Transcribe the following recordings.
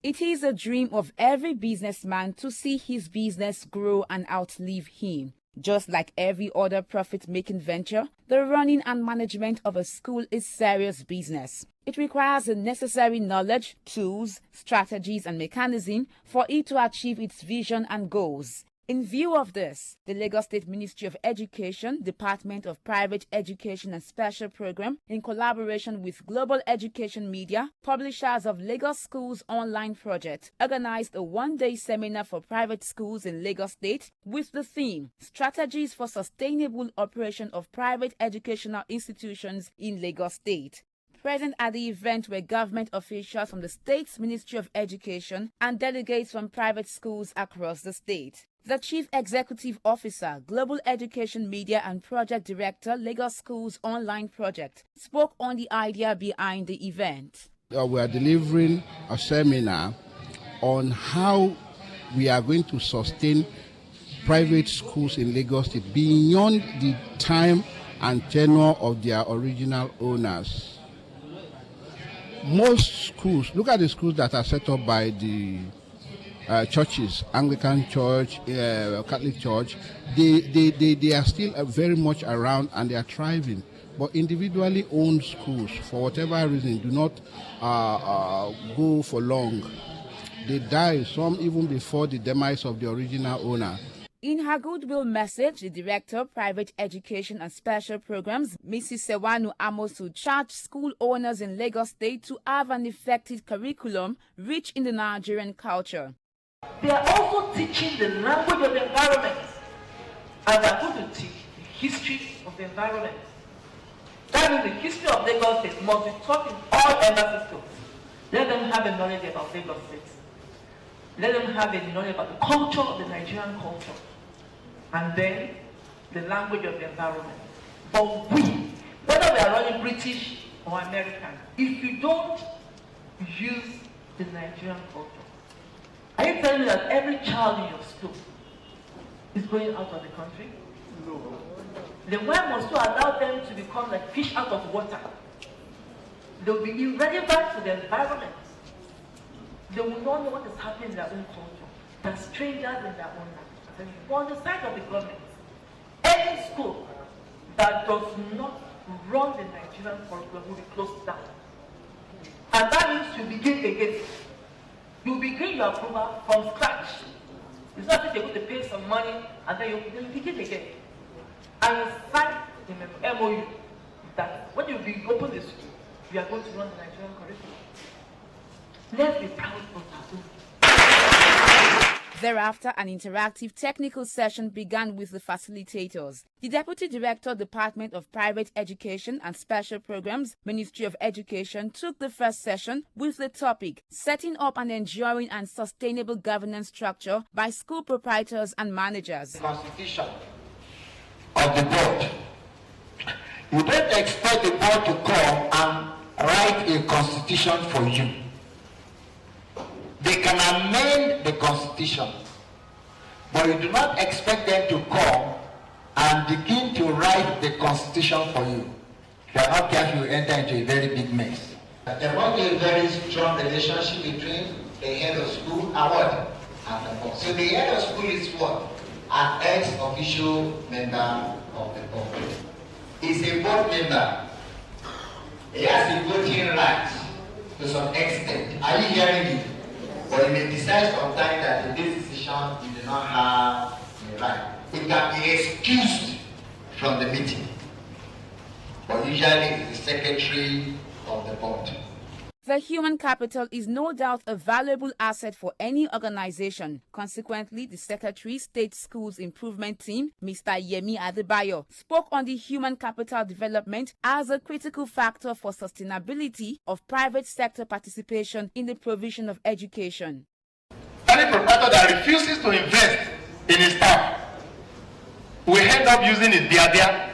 It is a dream of every businessman to see his business grow and outlive him. Just like every other profit-making venture, the running and management of a school is serious business. It requires the necessary knowledge, tools, strategies, and mechanism for it to achieve its vision and goals. In view of this, the Lagos State Ministry of Education, Department of Private Education and Special Program, in collaboration with Global Education Media, publishers of Lagos Schools Online Project, organized a one-day seminar for private schools in Lagos State with the theme, Strategies for Sustainable Operation of Private Educational Institutions in Lagos State. Present at the event were government officials from the state's Ministry of Education and delegates from private schools across the state. The Chief Executive Officer, Global Education Media and Project Director, Lagos Schools Online Project, spoke on the idea behind the event. We are delivering a seminar on how we are going to sustain private schools in Lagos State beyond the time and tenure of their original owners. Most schools, look at the schools that are set up by the churches, Anglican Church, Catholic Church, they are still very much around and they are thriving. But individually owned schools, for whatever reason, do not go for long. They die, some even before the demise of the original owner. In her goodwill message, the Director, Private Education and Special Programs, Mrs. Sewanu Amosu, charged school owners in Lagos State to have an effective curriculum rich in the Nigerian culture. They are also teaching the language of the environment, and they are going to teach the history of the environment. That means the history of Lagos State must be taught in all embassy schools. Let them have a knowledge about Lagos State. Let them have a knowledge about the culture of the Nigerian culture. And then the language of the environment. But we, whether we are running British or American, if you don't use the Nigerian culture, are you telling me that every child in your school is going out of the country? No. Then why must you allow them to become like fish out of water? They'll be irrelevant to the environment. They will not know what is happening in their own culture. They're strangers in their own land. But on the side of the government, any school that does not run the Nigerian curriculum will be closed down. And that means you begin again. You begin your approval from scratch. It's not that you're going to pay some money and then you begin again. And you sign in an MOU that when you open the school, you are going to run the Nigerian curriculum. Let's be proud of our own. Thereafter, an interactive technical session began with the facilitators. The Deputy Director, Department of Private Education and Special Programs, Ministry of Education, took the first session with the topic, Setting up an Enduring and Sustainable Governance Structure by School Proprietors and Managers. Constitution of the board. You don't expect the board to come and write a constitution for you. They can amend the constitution, but you do not expect them to come and begin to write the constitution for you. If you are not careful, you enter into a very big mess. There must be a very strong relationship between the head of school and what? And the board. So the head of school is what? An ex-official member of the board. He's a board member. He has a voting right to some extent. Are you hearing me? But you may decide sometime that in this decision you do not have the right. It can be excused from the meeting. But usually it's the secretary of the board. The human capital is no doubt a valuable asset for any organization. Consequently, the Secretary State Schools Improvement Team, Mr. Yemi Adebayo, spoke on the human capital development as a critical factor for sustainability of private sector participation in the provision of education. Any proprietor that refuses to invest in his staff will end up using his diadia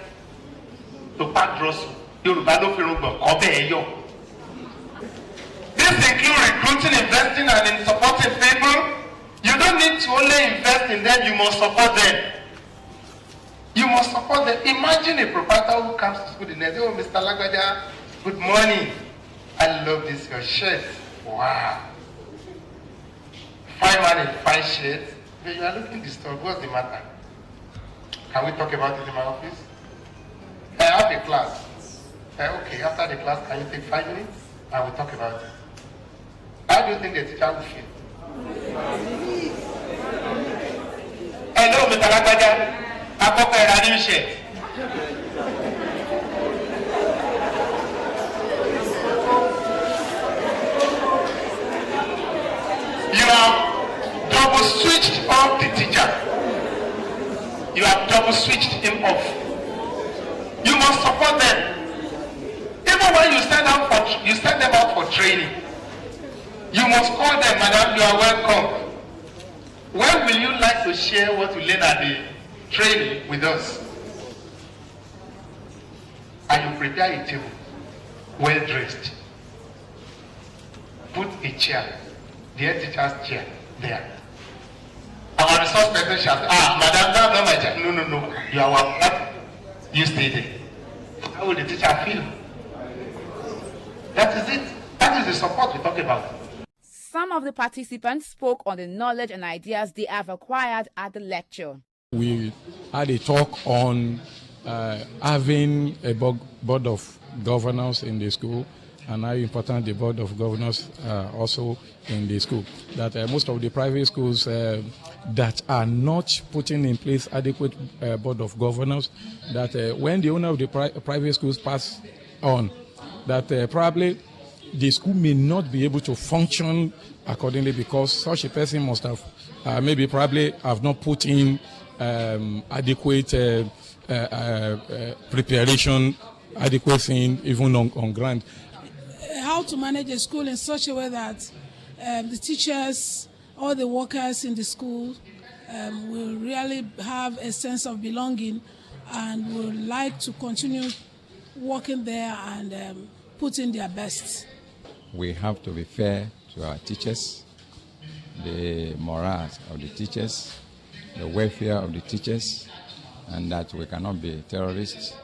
to pack drugs. This includes recruiting, investing, and in supporting people. You don't need to only invest in them, you must support them. You must support them. Imagine a proprietor who comes to school the next day, oh, Mr. Lagwaja, good morning. I love this, your shirt. Wow. fine man in fine shirt. But you are looking disturbed. What's the matter? Can we talk about it in my office? I have a class. Okay, after the class, can you take 5 minutes? I will talk about it. How do you think the teacher will feel? Hello, Mr. Lagbaja. I got a new shirt. You have double switched off the teacher. You have double switched him off. You must support them. Even when you send them out for training, you must call them, madam, you are welcome. When will you like to share what you learned at the training with us? And you prepare a table, well dressed. Put a chair, the head teacher's chair, there. Our resource person shall say, madam, that's not my chair. No, you are welcome. You stay there. How will the teacher feel? That is it. That is the support we talk about. Some of the participants spoke on the knowledge and ideas they have acquired at the lecture. We had a talk on having a board of governors in the school, and how important the board of governors also in the school. That most of the private schools that are not putting in place adequate board of governors, that when the owner of the private schools pass on, that probably the school may not be able to function accordingly, because such a person must have probably have not put in adequate preparation, adequate thing even on ground. How to manage a school in such a way that the teachers, all the workers in the school will really have a sense of belonging and will like to continue working there and put in their best. We have to be fair to our teachers, the morale of the teachers, the welfare of the teachers, and that we cannot be terrorists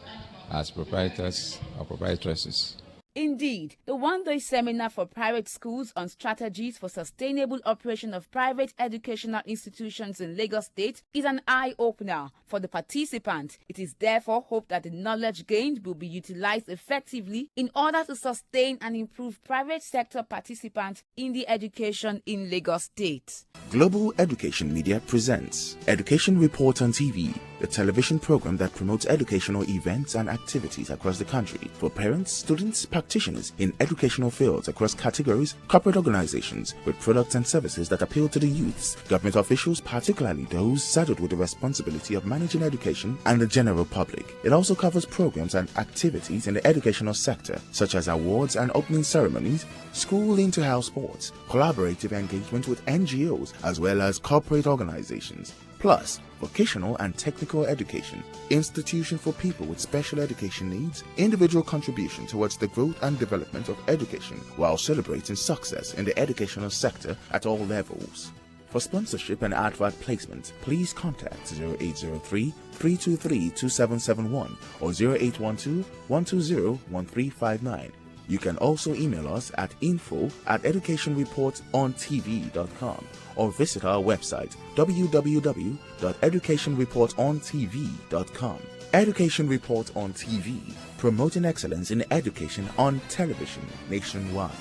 as proprietors or proprietresses. Indeed, the one-day seminar for private schools on strategies for sustainable operation of private educational institutions in Lagos State is an eye-opener for the participants. It is therefore hoped that the knowledge gained will be utilized effectively in order to sustain and improve private sector participants in the education in Lagos State. Global Education Media presents Education Report on TV, the television program that promotes educational events and activities across the country for parents, students, practitioners in educational fields across categories, corporate organizations with products and services that appeal to the youths, government officials, particularly those saddled with the responsibility of managing education, and the general public. It also covers programs and activities in the educational sector, such as awards and opening ceremonies, school inter-house sports, collaborative engagement with NGOs, as well as corporate organizations, plus vocational and technical education, institution for people with special education needs, individual contribution towards the growth and development of education while celebrating success in the educational sector at all levels. For sponsorship and advert placement, please contact 0803-323-2771 or 0812-120-1359. You can also email us at info@educationreportontv.com or visit our website www.educationreportontv.com. Education Report on TV, promoting excellence in education on television nationwide.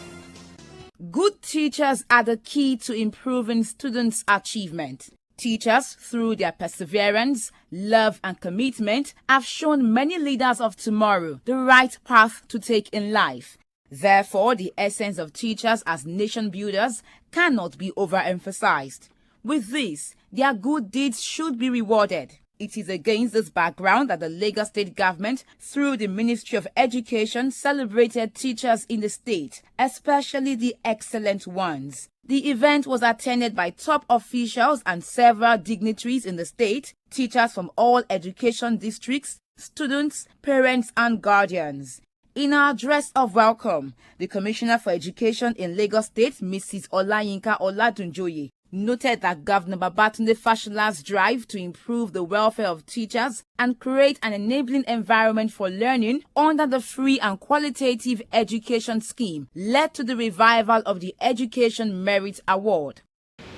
Good teachers are the key to improving students' achievement. Teachers, through their perseverance, love and commitment, have shown many leaders of tomorrow the right path to take in life. Therefore, the essence of teachers as nation builders cannot be overemphasized. With this, their good deeds should be rewarded. It is against this background that the Lagos State government, through the Ministry of Education, celebrated teachers in the state, especially the excellent ones. The event was attended by top officials and several dignitaries in the state, teachers from all education districts, students, parents, and guardians. In her address of welcome, the Commissioner for Education in Lagos State, Mrs. Olayinka Oladunjoye, noted that Governor Babatunde Fashola's drive to improve the welfare of teachers and create an enabling environment for learning under the free and qualitative education scheme led to the revival of the Education Merit Award.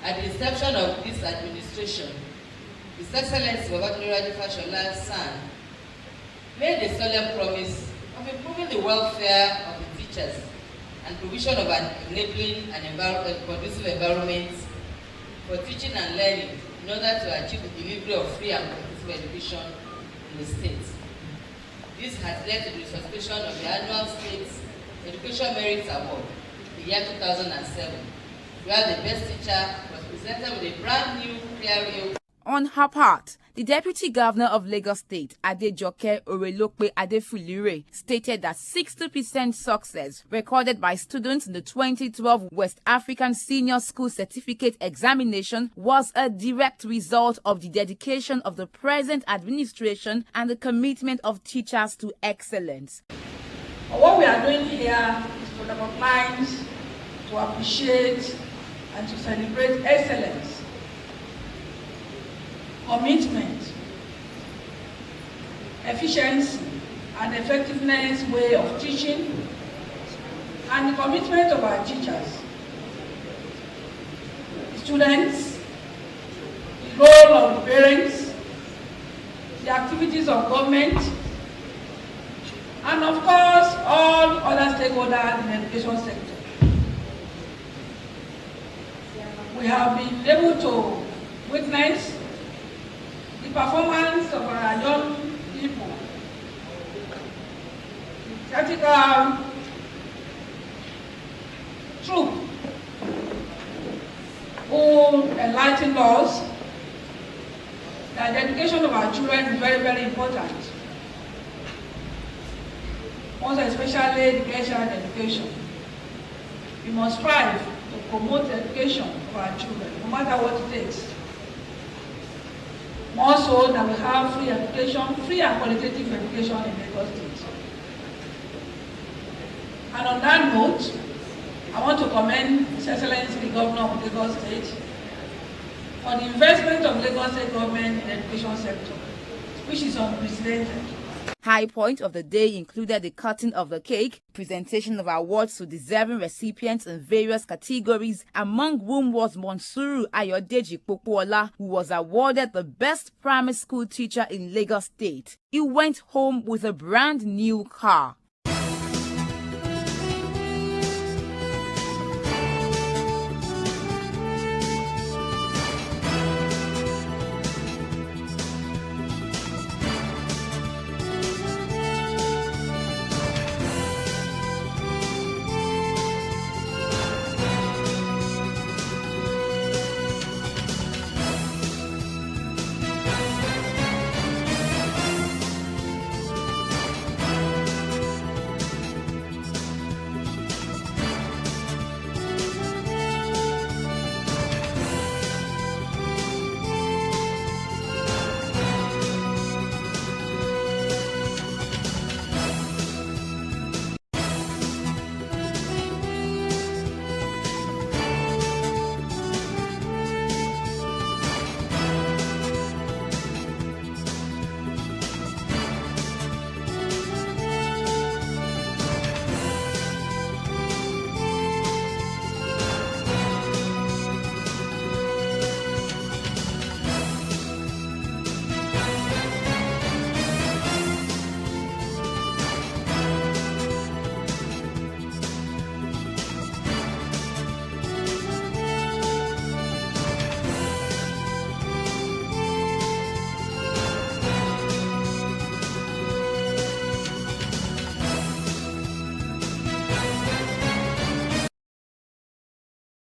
At the inception of this administration, His Excellency Babajide Fashola San made a solemn promise of improving the welfare of the teachers and provision of an enabling and conducive environment for teaching and learning in order to achieve the delivery of free and competitive education in the state. This has led to the resuscitation of the annual State Education Merit Award in the year 2007, where the best teacher was presented with a brand new clear. On her part, the Deputy Governor of Lagos State, Adejoke Orelope Adefulire, stated that 60% success recorded by students in the 2012 West African Senior School Certificate Examination was a direct result of the dedication of the present administration and the commitment of teachers to excellence. What we are doing here is for the minds to appreciate and to celebrate excellence, commitment, efficiency, and effectiveness way of teaching, and the commitment of our teachers, the students, the role of the parents, the activities of government, and of course all other stakeholders in the education sector. We have been able to witness the performance of our young people, the practical truth, who enlightened us that the education of our children is very, very important. Most especially the tertiary education. We must strive to promote the education of our children, no matter what it takes. More so that we have free education, free and qualitative education in Lagos State. And on that note, I want to commend His Excellency the Governor of Lagos State for the investment of Lagos State government in the education sector, which is unprecedented. High point of the day included the cutting of the cake, presentation of awards to deserving recipients in various categories, among whom was Monsuru Ayodeji Popola, who was awarded the best primary school teacher in Lagos State. He went home with a brand new car.